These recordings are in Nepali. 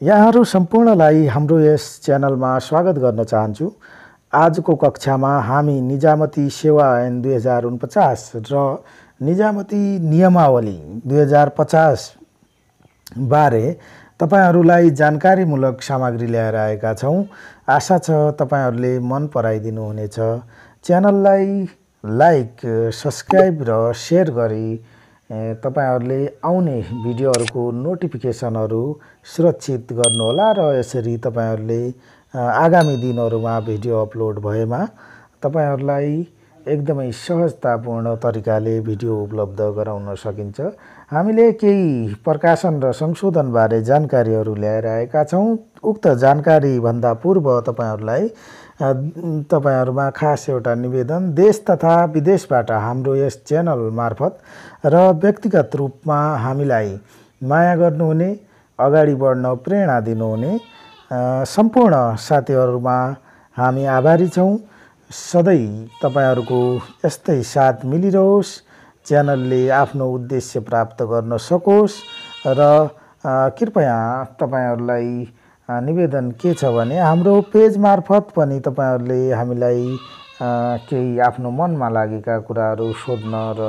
यहाँहरू सम्पूर्णलाई हाम्रो यस च्यानलमा स्वागत गर्न चाहन्छु। आजको कक्षामा हामी निजामती सेवा ऐन 2049 र निजामती नियमावली 2050 बारे तपाईहरुलाई जानकारीमूलक सामग्री ल्याएर आएका छौं। आशा छ तपाईहरुले मन पराइदिनु हुनेछ। च्यानललाई लाइक, सब्स्क्राइब र शेयर गरी तपाईहरुले आउने भिडियोहरुको नोटिफिकेसनहरु सुरक्षित गर्नुहोला र यसरी तपाईहरुले आगामी दिनहरुमा भिडियो अपलोड भएमा तपाईहरुलाई एकदमै सहजतापूर्ण तरिकाले भिडियो उपलब्ध गराउन सकिन्छ। हामीले केही प्रकाशन र संशोधन बारे जानकारीहरु ल्याएर आएका छौं। उक्त जानकारी भन्दा पूर्व तपाईहरुमा खास एउटा निवेदन, देश तथा विदेशबाट हाम्रो यस च्यानल मार्फत र व्यक्तिगत रूपमा हामीलाई माया गर्नुहुने, अगाडि बढ्न प्रेरणा दिनुहुने सम्पूर्ण साथीहरुमा हामी आभारी छौं। सधैं तपाईहरुको यस्तै साथ मिलिरहोस्, च्यानलले आफ्नो उद्देश्य प्राप्त गर्न सकोस् र कृपया तपाईहरुलाई निवेदन के छ भने हाम्रो पेज मार्फत पनि तपाईहरुले हामीलाई केही आफ्नो मनमा लागेका कुराहरु सोध्न र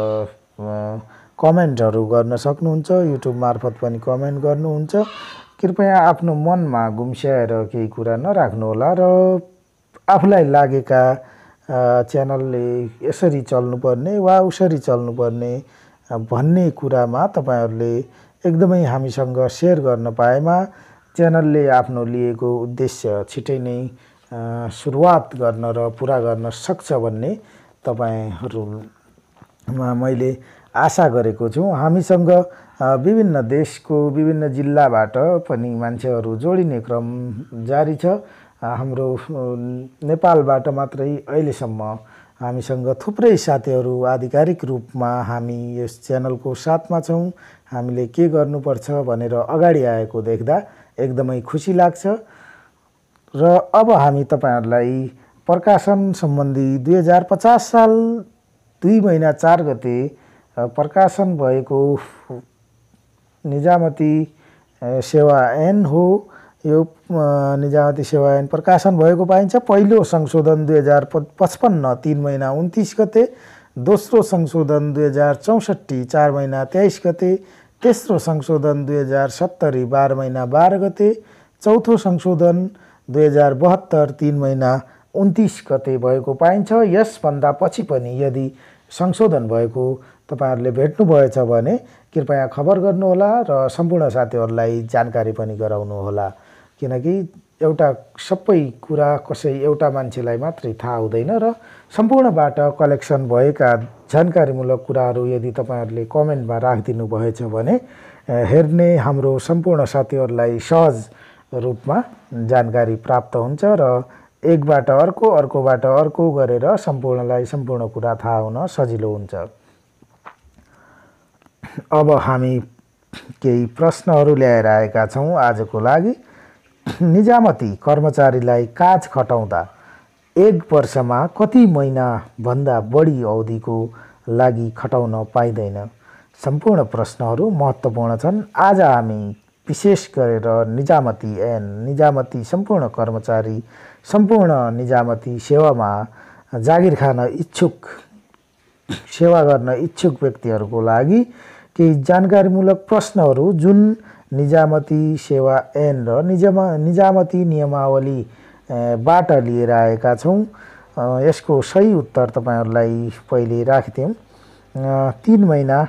कमेन्टहरु गर्न सक्नुहुन्छ। युट्युब मार्फत पनि कमेन्ट गर्नुहुन्छ। कृपया आफ्नो मनमा गुम्स्याएर केही कुरा नराख्नुहोला र आफुलाई लागेका च्यानलले यसरी चल्नुपर्ने वा उसरी चल्नुपर्ने भन्ने कुरामा तपाईहरुले एकदमै हामीसँग शेयर गर्न पाएमा च्यानलले आफ्नो लिएको उद्देश्य छिटै नै सुरुवात गर्न र पूरा गर्न सक्छ भन्ने तपाईहरुमा मैले आशा गरेको छु। हामीसँग विभिन्न देशको विभिन्न जिल्लाबाट पनि मान्छेहरु जोडिने क्रम जारी छ। हाम्रो नेपालबाट मात्रै अहिलेसम्म हामीसँग थुप्रै साथीहरु आधिकारिक रूपमा हामी यस च्यानलको साथमा छौं। हामीले के गर्नुपर्छ भनेर अगाडि आएको देख्दा एकदमै खुशी लाग्छ र अब हामी तपाईहरुलाई प्रकाशन सम्बन्धी 2050 साल 2 महिना 4 गते प्रकाशन भएको निजामती सेवा ऐन हो। यो निजामती सेवा ऐन प्रकाशन भएको पाइन्छ। पहिलो संशोधन 2055 3 महिना 29 गते, दोस्रो संशोधन 2064 4 महिना 23 गते, तेस्रो संशोधन 2070 12 महिना 12 गते, चौथो संशोधन 2072 3 महिना 29 गते भएको पाइन्छ। यसभन्दा पछि पनि यदि संशोधन भएको तपाईहरुले भेट्नु भएछ भने कृपया खबर गर्नुहोला र सम्पूर्ण साथीहरुलाई जानकारी पनि गराउनु होला। किनकि एउटा सबै कुरा कसै एउटा मान्छेलाई मात्रै थाहा हुँदैन र सम्पूर्णबाट कलेक्सन भएका जानकारीमूलक कुराहरु यदि तपाईहरुले कमेन्टमा राखिदिनु भएछ भने हेर्ने हाम्रो सम्पूर्ण साथीहरुलाई सहज रूपमा जानकारी प्राप्त हुन्छ र एकबाट अर्को, अर्कोबाट अर्को गरेर सम्पूर्णलाई सम्पूर्ण कुरा थाहा हुन सजिलो हुन्छ। अब हामी केही प्रश्नहरु ल्याएर आएका छौं आजको लागि। निजामती कर्मचारीलाई काज खटाउँदा 1 वर्षमा कति महिना भन्दा बढी अवधिको लागि खटाउन पाइदैन? सम्पूर्ण प्रश्नहरु महत्त्वपूर्ण छन्। आज हामी विशेष गरेर निजामती ऐन, निजामती सम्पूर्ण कर्मचारी, सम्पूर्ण निजामती सेवामा जागिर खान इच्छुक, सेवा गर्न इच्छुक व्यक्तिहरुको लागि केही जानकारीमूलक प्रश्नहरु जुन निजामती सेवा ऐन र निजामती नियमावली बाट लिएर आएका छौं। यसको सही उत्तर तपाईहरुलाई पहिले राखिदियौं। 3 महिना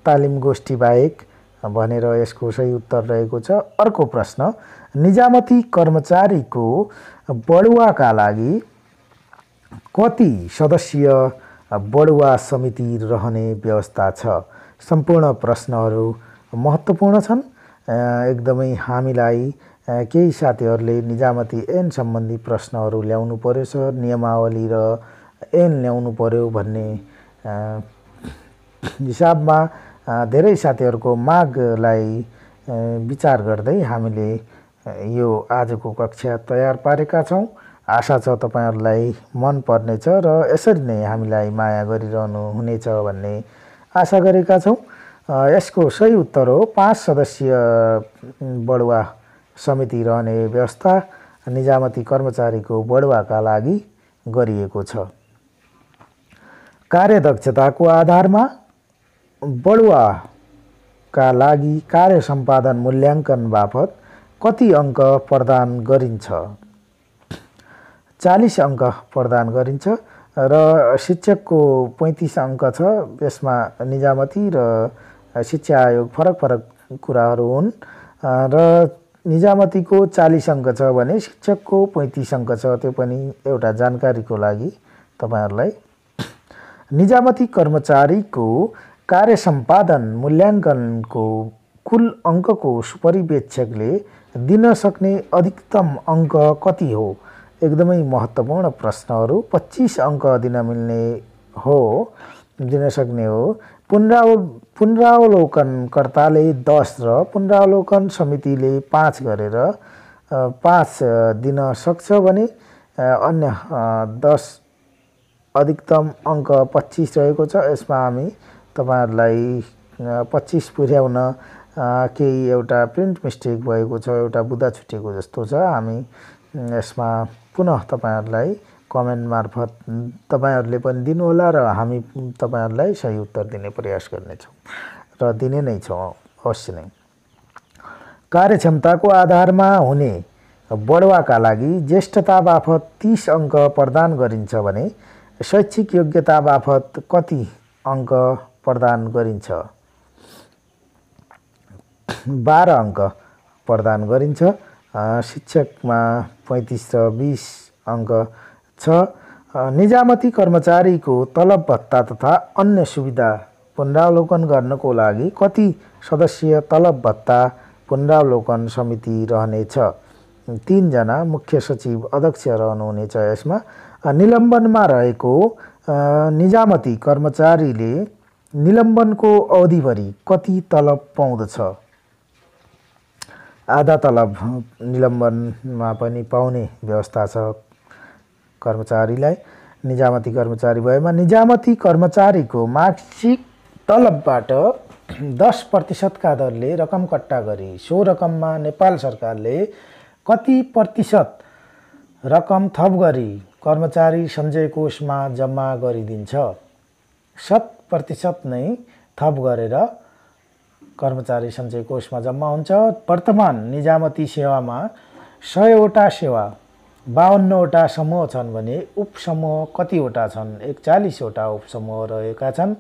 तालिम गोष्ठी बाहेक भनेर यसको सही उत्तर रहेको छ। अर्को प्रश्न, निजामती कर्मचारीको बढुवाका लागि कति सदस्यीय बढुवा समिति रहने व्यवस्था छ? सम्पूर्ण प्रश्नहरु महत्त्वपूर्ण छन्। एकदमै हामीलाई केही साथीहरुले निजामती ऐन सम्बन्धी प्रश्नहरु ल्याउनु पर्यो छ, नियमावली र ऐन ल्याउनु पर्यो भन्ने हिसाबमा धेरै साथीहरुको मागलाई विचार गर्दै हामीले यो आजको कक्षा तयार पारेका छौं। आशा छ तपाईहरुलाई मन पर्नेछ र यसरी नै हामीलाई माया गरिरहनु हुनेछ भन्ने आशा गरेका छौं। यसको सही उत्तर हो 5 सदस्यीय बढुवा समिति रहने व्यवस्था निजामती कर्मचारीको बढुवाका लागि गरिएको छ। कार्यदक्षताको आधारमा बढुवाका लागि कार्य सम्पादन मूल्याङ्कन बापत कति अङ्क प्रदान गरिन्छ? 40 अङ्क प्रदान गरिन्छ र शिक्षकको 35 अङ्क छ। यसमा निजामती र शिक्षा आयोग फरक फरक कुराहरू हुन् र निजामतीको 40 अङ्क छ भने शिक्षकको 35 अङ्क छ। त्यो पनि एउटा जानकारीको लागि तपाईहरुलाई। निजामती कर्मचारीको कार्य सम्पादन मूल्याङ्कनको कुल अङ्कको सुपरिवेक्षकले दिन सक्ने अधिकतम अङ्क कति हो? एकदमै महत्त्वपूर्ण प्रश्नहरू। 25 अङ्क दिन सक्ने हो। पुनरावलोकनकर्ताले 10 र पुनरावलोकन समितिले 5 गरेर 5 दिन सक्छ भने अन्य 10 अधिकतम अङ्क 25 रहेको छ। यसमा हामी तपाईहरुलाई 25 पुर्याउन केही एउटा प्रिन्ट मिस्टेक भएको छ, एउटा बुँदा छुटेको जस्तो छ। हामी यसमा पुनः तपाईहरुलाई कमेन्ट मार्फत तपाईहरुले पनि दिनुहोला र हामी तपाईहरुलाई सही उत्तर दिने प्रयास गर्नेछौँ र दिने नै छौँ अवश्य नै। कार्यक्षमताको आधारमा हुने बढुवाका लागि ज्येष्ठता बापत 30 अङ्क प्रदान गरिन्छ भने शैक्षिक योग्यता बापत कति अङ्क प्रदान गरिन्छ? 12 अङ्क प्रदान गरिन्छ। शिक्षकमा 35 र 20 अङ्क छ। निजामती कर्मचारीको तलब भत्ता तथा अन्य सुविधा पुनरावलोकन गर्नको लागि कति सदस्यीय तलब भत्ता पुनरावलोकन समिति रहनेछ? 3 जना मुख्य सचिव अध्यक्ष रहनुहुनेछ। यसमा निलम्बनमा रहेको निजामती कर्मचारीले निलम्बनको अवधिभरि कति तलब पाउँदछ? आधा तलब निलम्बनमा पनि पाउने व्यवस्था छ कर्मचारीलाई। निजामती कर्मचारी भएमा निजामती कर्मचारीको मासिक तलबबाट 10% का दरले रकम कट्टा गरी सो रकममा नेपाल सरकारले कति प्रतिशत रकम थप गरी कर्मचारी सञ्चय कोषमा जम्मा गरिदिन्छ? 100% नै थप गरेर कर्मचारी सञ्चय कोषमा जम्मा हुन्छ। वर्तमान निजामती सेवामा 100 वटा सेवा 52 वटा समूह छन् भने उपसमूह कतिवटा छन्? 41 वटा उपसमूह रहेका छन्।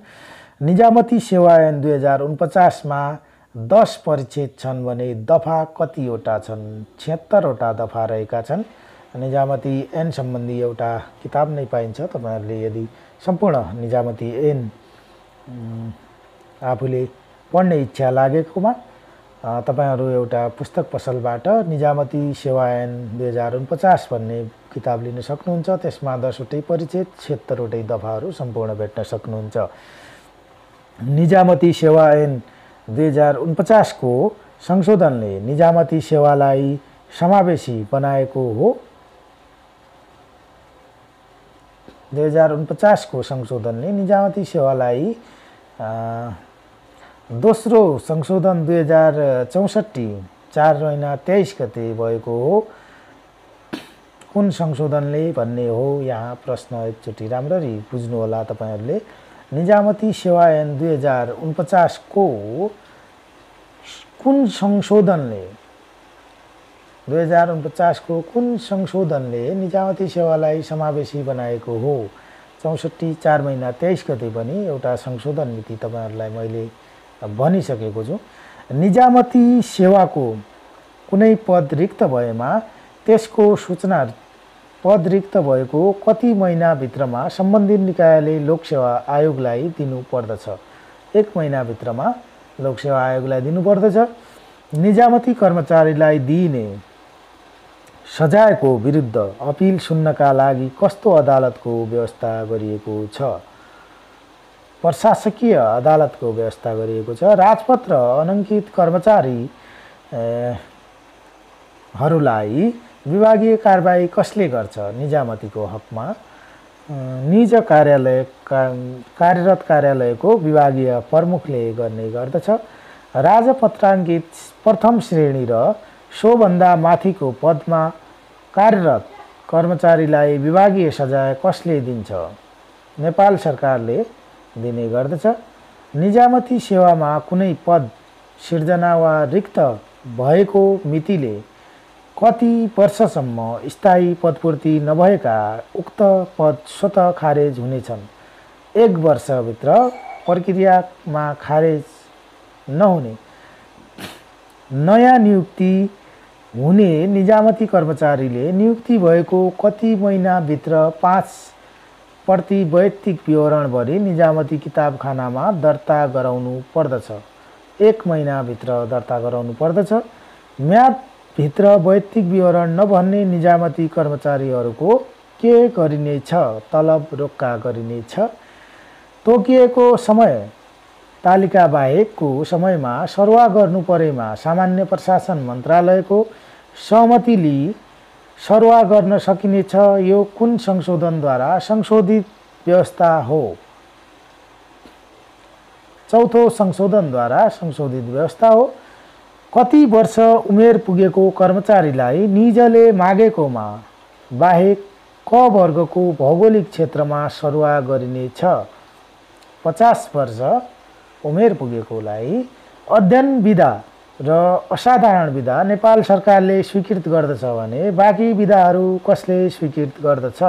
निजामती सेवा ऐन 2049 मा 10 परिच्छेद छन् भने दफा कतिवटा छन्? 76 वटा दफा रहेका छन्। निजामती ऐन सम्बन्धी एउटा किताब नै पाइन्छ। तपाईहरुले यदि सम्पूर्ण निजामती ऐन आफूले पढ्ने इच्छा लागेकोमा तपाईहरु एउटा पुस्तक पसलबाट निजामती सेवा ऐन 2049 भन्ने किताब लिन सक्नुहुन्छ। त्यसमा 10 वटै परिच्छेद 76 वटै दफाहरू सम्पूर्ण भेट्न सक्नुहुन्छ। निजामती सेवा ऐन 2049 को संशोधनले निजामती सेवालाई समावेशी बनाएको हो। 2049 को संशोधनले निजामती सेवालाई दोस्रो संशोधन 2064 4 महिना 23 गते भएको हो। कुन संशोधनले भन्ने हो यहाँ प्रश्न एकचोटि राम्ररी बुझ्नु होला तपाईहरुले। निजामती सेवा ऐन 2049 को कुन संशोधनले 2049 को कुन संशोधनले निजामती सेवालाई समावेशी बनाएको हो? 64 4 महिना 23 गते पनि एउटा संशोधन नीति तपाईहरुलाई मैले भनिसकेको छु। निजामती सेवाको कुनै पद रिक्त भएमा त्यसको सूचना पद रिक्त भएको कति महिना भित्रमा सम्बन्धित निकायले लोकसेवा आयोगलाई दिनु पर्दछ? 1 महिना भित्रमा लोकसेवा आयोगलाई दिनु पर्दछ। निजामती कर्मचारीलाई दिइने सजायको विरुद्ध अपिल सुन्नका लागि कस्तो अदालतको व्यवस्था गरिएको छ? प्रशासकीय अदालतको व्यवस्था गरिएको छ। राजपत्र अनङ्कित कर्मचारीहरूलाई विभागीय कारबाही कसले गर्छ? निजामतीको हकमा निज कार्यालय कार्यरत कार्यालयको विभागीय प्रमुखले गर्ने गर्दछ। राजपत्राङ्कित प्रथम श्रेणी र सोभन्दा माथिको पदमा कार्यरत कर्मचारीलाई विभागीय सजाय कसले दिन्छ? नेपाल सरकारले दिने गर्दछ। निजामती सेवामा कुनै पद सिर्जना वा रिक्त भएको मितिले कति वर्षसम्म स्थायी पदपूर्ति नभएका उक्त पद स्वतः खारेज हुनेछन्? 1 वर्षभित्र प्रक्रियामा खारेज नहुने। नयाँ नियुक्ति हुने निजामती कर्मचारीले नियुक्ति भएको कति महिनाभित्र 5 प्रति वैयक्तिक विवरण भरी निजामती किताबखानामा दर्ता गराउनु पर्दछ। 1 महिनाभित्र दर्ता गराउनु पर्दछ। म्यादभित्र वैयक्तिक विवरण नभर्ने निजामती कर्मचारीहरूको के गरिनेछ? तलब रोक्का गरिनेछ। तोकिएको समय तालिका बाहेकको समयमा सरुवा गर्नु परेमा सामान्य प्रशासन मन्त्रालयको सहमति लिई सरुवा गर्न सकिनेछ। यो कुन संशोधनद्वारा संशोधित व्यवस्था हो? चौथो संशोधनद्वारा संशोधित व्यवस्था हो। कति वर्ष उमेर पुगेको कर्मचारीलाई निजले मागेकोमा बाहेक क वर्गको भौगोलिक क्षेत्रमा सरुवा गरिनेछ? 50 वर्ष उमेर पुगेकोलाई अध्ययन विधा र असाधारण विधा नेपाल सरकारले स्वीकृत गर्दछ भने बाँकी विधाहरू कसले स्वीकृत गर्दछ?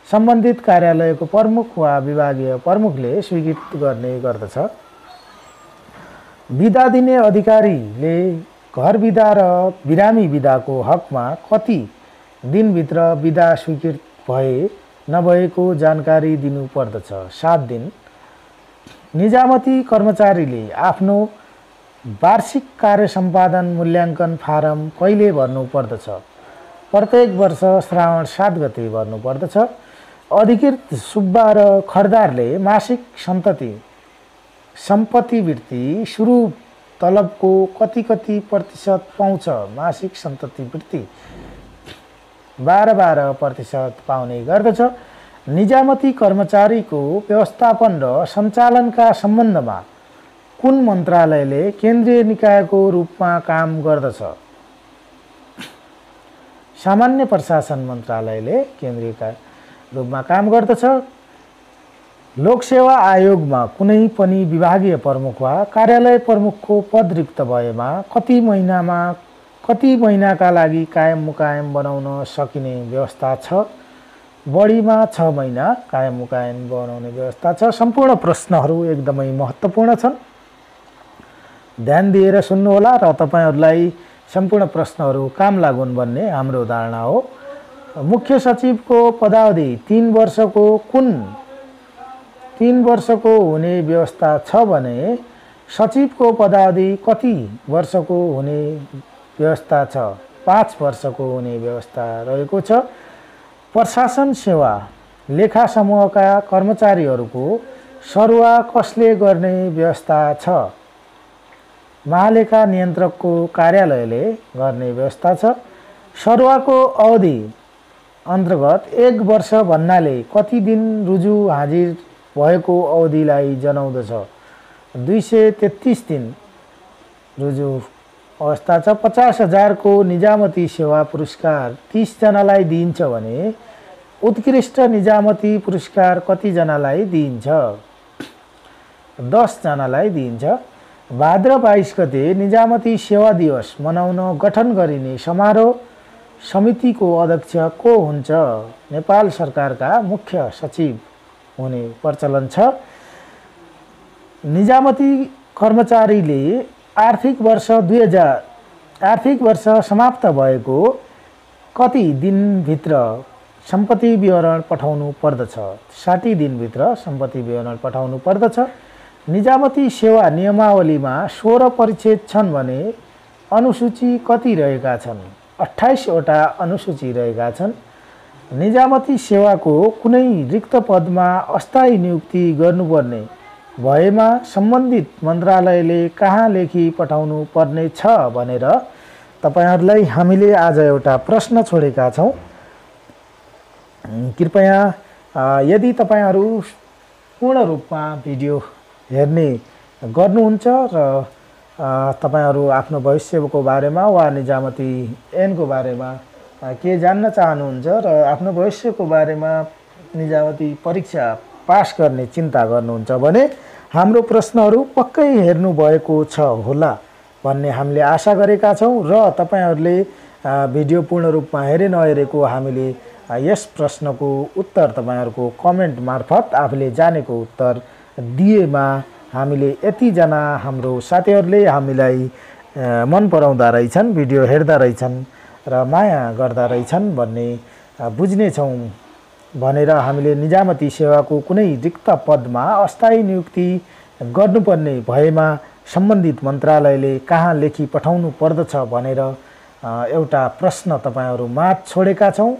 सम्बन्धित कार्यालयको प्रमुख वा विभागीय प्रमुखले स्वीकृत गर्ने गर्दछ। विधा दिने अधिकारीले घर विधा र बिरामी विधाको हकमा कति दिनभित्र विधा स्वीकृत भए नभएको जानकारी दिनुपर्दछ? 7 दिन। निजामती कर्मचारीले आफ्नो वार्षिक कार्य सम्पादन मूल्याङ्कन फारम कहिले भर्नुपर्दछ? प्रत्येक वर्ष श्रावण 7 गते भर्नुपर्दछ। अधिकृत सुब्बा र खर्दारले मासिक सम्पत्तिवृत्ति सुरु तलबको कति प्रतिशत पाउँछ? मासिक सम्पत्तिवृत्ति 12% पाउने गर्दछ। निजामती कर्मचारीको व्यवस्थापन र सञ्चालनका सम्बन्धमा कुन मन्त्रालयले केन्द्रीय निकायको रूपमा काम गर्दछ? सामान्य प्रशासन मन्त्रालयले केन्द्रीय रूपमा काम गर्दछ। लोकसेवा आयोगमा कुनै पनि विभागीय प्रमुख वा कार्यालय प्रमुखको पद रिक्त भएमा कति महिनाका लागि कायम मुकायम बनाउन सकिने व्यवस्था छ? बढीमा 6 महिना कायम मुकायम बनाउने व्यवस्था छ। सम्पूर्ण प्रश्नहरू एकदमै महत्त्वपूर्ण छन्। ध्यान दिएर सुन्नुहोला र तपाईहरुलाई सम्पूर्ण प्रश्नहरू काम लागुन् भन्ने हाम्रो धारणा हो। मुख्य सचिवको पदावधि 3 वर्षको हुने व्यवस्था छ भने सचिवको पदावधि कति वर्षको हुने व्यवस्था छ? 5 वर्षको हुने व्यवस्था रहेको छ। प्रशासन सेवा लेखा समूहका कर्मचारीहरूको सरुवा कसले गर्ने व्यवस्था छ? महालेखा नियन्त्रकको कार्यालयले गर्ने व्यवस्था छ। सरुवाको अवधि अन्तर्गत 1 वर्ष भन्नाले कति दिन रुजु हाजिर भएको अवधिलाई जनाउँदछ? 233 दिन रुजु अवस्था छ। 50,000 को निजामती सेवा पुरस्कार 30 जनालाई दिइन्छ भने उत्कृष्ट निजामती पुरस्कार कति जनालाई दिइन्छ? 10 जनालाई दिइन्छ। भाद्र 22 गते निजामती सेवा दिवस मनाउन गठन गरिने समारोह समितिको अध्यक्ष को हुन्छ? नेपाल सरकारका मुख्य सचिव हुने प्रचलन छ। निजामती कर्मचारीले आर्थिक वर्ष समाप्त भएको कति दिनभित्र सम्पत्ति विवरण पठाउनु पर्दछ? 60 दिनभित्र सम्पत्ति विवरण पठाउनु पर्दछ। निजामती सेवा नियमावलीमा 16 परिच्छेद छन् भने अनुसूची कति रहेका छन्? 28 वटा अनुसूची रहेका छन्। निजामती सेवाको कुनै रिक्त पदमा अस्थायी नियुक्ति गर्नुपर्ने भएमा सम्बन्धित मन्त्रालयले कहाँ लेखी पठाउनु पर्ने छ भनेर तपाईहरुलाई हामीले आज एउटा प्रश्न छोडेका छौं। कृपया यदि तपाईहरु पूर्ण रूपमा भिडियो हेर्ने गर्नुहुन्छ र तपाईहरु आफ्नो भविष्यको बारेमा वा निजामती ऐनको बारेमा के जान्न चाहनुहुन्छ र आफ्नो भविष्यको बारेमा निजामती परीक्षा पास गर्ने चिन्ता गर्नुहुन्छ भने हाम्रो प्रश्नहरू पक्कै हेर्नु भएको छ होला भन्ने हामीले आशा गरेका छौं र तपाईहरुले भिडियो पूर्ण रूपमा हेरे नहेरेको हामीले यस प्रश्नको उत्तर तपाईहरुको कमेन्ट मार्फत आफूले जानेको उत्तर दिएमा हामीले यति जना हाम्रो साथीहरुले हामीलाई मन पराउँदा रहेछन्, भिडियो हेर्दा रहेछन् र माया गर्दा रहेछन् भन्ने बुझ्ने छौं भनेर हामीले निजामती सेवाको कुनै रिक्त पदमा अस्थायी नियुक्ति गर्नुपर्ने भएमा सम्बन्धित मन्त्रालयले कहाँ लेखी पठाउनु पर्दछ भनेर एउटा प्रश्न तपाईहरु माझ छोडेका छौं।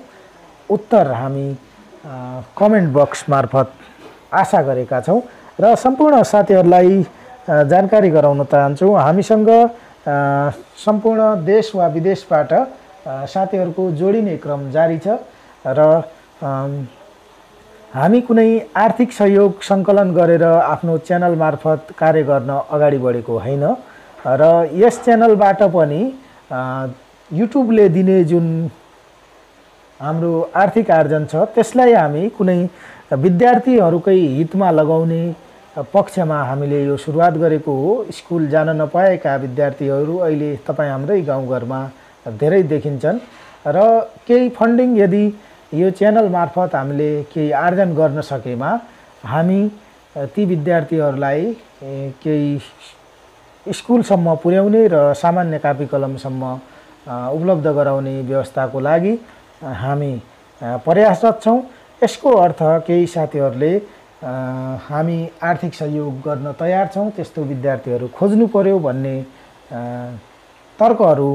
उत्तर हामी कमेन्ट बक्स मार्फत आशा गरेका छौं र सम्पूर्ण साथीहरुलाई जानकारी गराउन चाहन्छु हामीसँग सम्पूर्ण देश वा विदेशबाट साथीहरुको जोडिने क्रम जारी छ र हामी कुनै आर्थिक सहयोग संकलन गरेर आफ्नो च्यानल मार्फत कार्य गर्न अगाडि बढेको हैन र यस च्यानलबाट पनि युट्युबले दिने जुन हाम्रो आर्थिक आर्जन छ त्यसलाई हामी कुनै विद्यार्थीहरुकै हितमा लगाउने पक्षमा हामीले यो सुरुवात गरेको हो। स्कुल जान नपाएका विद्यार्थीहरु अहिले तपाई हाम्रै गाउँघरमा धेरै देखिन्छन् र केही फन्डिङ यदि यो च्यानल मार्फत हामीले केही आर्जन गर्न सकेमा हामी ती विद्यार्थीहरुलाई केही स्कुलसम्म पुर्याउने र सामान्य कापी कलमसम्म उपलब्ध गराउने व्यवस्थाको लागि हामी प्रयासरत छौं। यसको अर्थ केही साथीहरुले हामी आर्थिक सहयोग गर्न तयार छौं त्यस्तो विद्यार्थीहरु खोज्नु पर्यो भन्ने तर्कहरु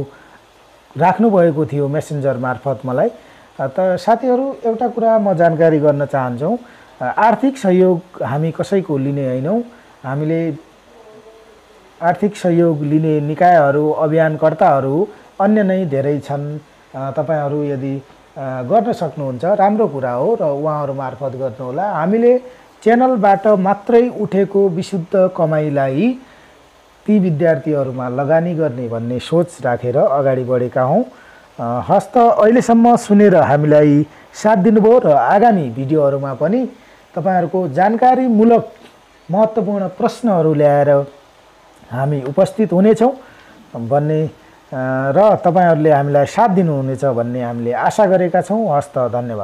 राख्नु भएको थियो मेसेन्जर मार्फत मलाई। त साथीहरु एउटा कुरा म जानकारी गर्न चाहन्छु, आर्थिक सहयोग हामी कसैको लिने हैनौं। हामीले आर्थिक सहयोग लिने निकायहरु अभियानकर्ताहरु अन्य नै धेरै छन्। तपाईहरु यदि गर्न सक्नुहुन्छ राम्रो कुरा हो र उहाँहरु मार्फत गर्नु होला। हामीले च्यानलबाट मात्रै उठेको विशुद्ध कमाईलाई ती विद्यार्थीहरुमा लगानी गर्ने भन्ने सोच राखेर अगाडि बढेका हौं। हस्त अहिलेसम्म सुनेर हामीलाई साथ दिनुभयो र आगामी भिडियोहरुमा पनि तपाईहरुको जानकारीमूलक महत्त्वपूर्ण प्रश्नहरु ल्याएर हामी उपस्थित हुनेछौं भन्ने र तपाईहरुले हामीलाई साथ दिनुहुनेछ भन्ने हामीले आशा गरेका छौं। हस्त धन्यवाद।